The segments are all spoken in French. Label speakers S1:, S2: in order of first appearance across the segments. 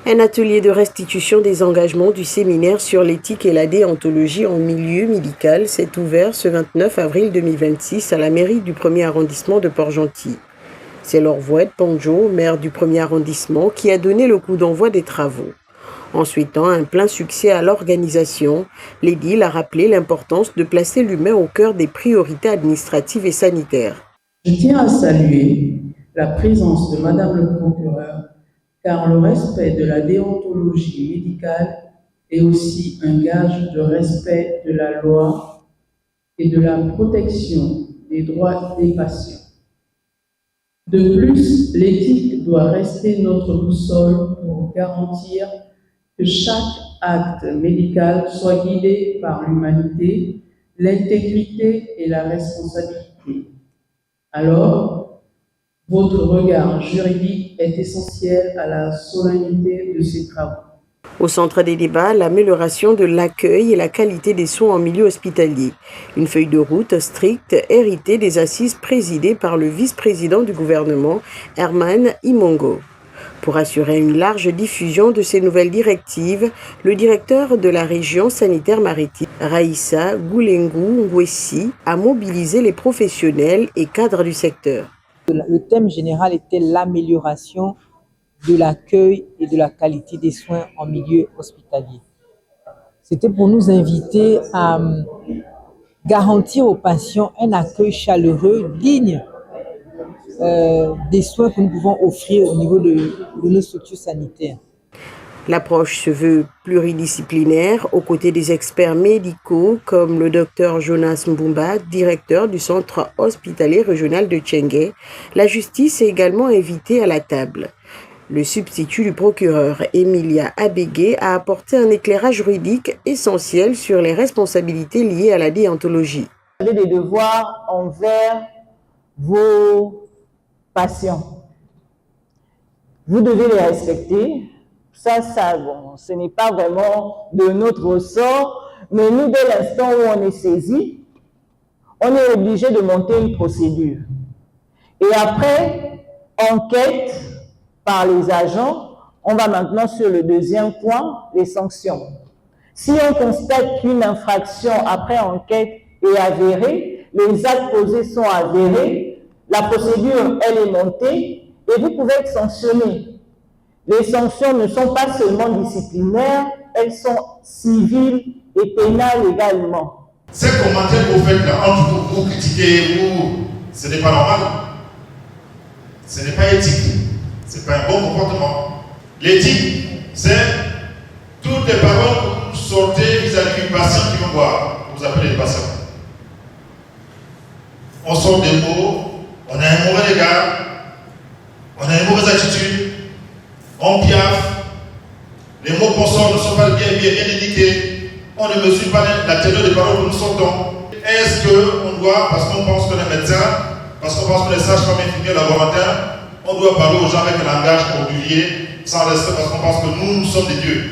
S1: Un atelier de restitution des engagements du séminaire sur l'éthique et la déontologie en milieu médical s'est ouvert ce 29 avril 2026 à la mairie du 1er arrondissement de Port-Gentil. C'est Laure Vouet Ponjo, maire du 1er arrondissement, qui a donné le coup d'envoi des travaux. En souhaitant un plein succès à l'organisation, l'édile a rappelé l'importance de placer l'humain au cœur des priorités administratives et sanitaires.
S2: Je tiens à saluer la présence de Madame le procureur, car le respect de la déontologie médicale est aussi un gage de respect de la loi et de la protection des droits des patients. De plus, l'éthique doit rester notre boussole pour garantir que chaque acte médical soit guidé par l'humanité, l'intégrité et la responsabilité. Alors, votre regard juridique est essentiel à la solennité de ces travaux.
S1: Au centre des débats, l'amélioration de l'accueil et la qualité des soins en milieu hospitalier. Une feuille de route stricte héritée des assises présidées par le vice-président du gouvernement, Herman Imongo. Pour assurer une large diffusion de ces nouvelles directives, le directeur de la région sanitaire maritime, Raïssa Goulengu Ngwessi, a mobilisé les professionnels et cadres du secteur.
S3: Le thème général était l'amélioration de l'accueil et de la qualité des soins en milieu hospitalier. C'était pour nous inviter à garantir aux patients un accueil chaleureux, digne des soins que nous pouvons offrir au niveau de nos structures sanitaires.
S1: L'approche se veut pluridisciplinaire aux côtés des experts médicaux comme le docteur Jonas Mbumba, directeur du centre hospitalier régional de Tchengué. La justice est également invitée à la table. Le substitut du procureur, Emilia Abégué, a apporté un éclairage juridique essentiel sur les responsabilités liées à la déontologie.
S4: Vous avez des devoirs envers vos patients. Vous devez les respecter. Ça, bon, ce n'est pas vraiment de notre ressort, mais nous, dès l'instant où on est saisi, on est obligé de monter une procédure. Et après, enquête par les agents, on va maintenant sur le deuxième point, les sanctions. Si on constate qu'une infraction après enquête est avérée, les actes posés sont avérés, la procédure, elle est montée et vous pouvez être sanctionné. Les sanctions ne sont pas seulement disciplinaires, elles sont civiles et pénales également.
S5: Ces commentaires que vous faites là, entre vous critiquez, ce n'est pas normal. Ce n'est pas éthique. Ce n'est pas un bon comportement. L'éthique, c'est toutes les paroles que vous sortez vis-à-vis du patient qui vont voir. Vous appelez les patients. On sort des mots, on a un mauvais regard, on a une mauvaise attitude, on piaffe, les mots qu'on sort ne sont pas bien indiqués, on ne mesure pas la teneur des paroles que nous sortons. Est-ce qu'on doit, parce qu'on pense qu'on est médecin, parce qu'on pense qu'on est sage-femme, infirmière, laboratoire, on doit parler aux gens avec un langage orgueilleux, sans respect, parce qu'on pense que nous sommes des dieux.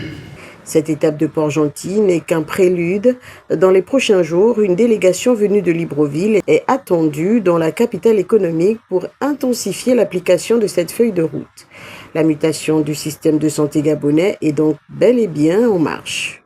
S1: Cette étape de Port-Gentil n'est qu'un prélude. Dans les prochains jours, une délégation venue de Libreville est attendue dans la capitale économique pour intensifier l'application de cette feuille de route. La mutation du système de santé gabonais est donc bel et bien en marche.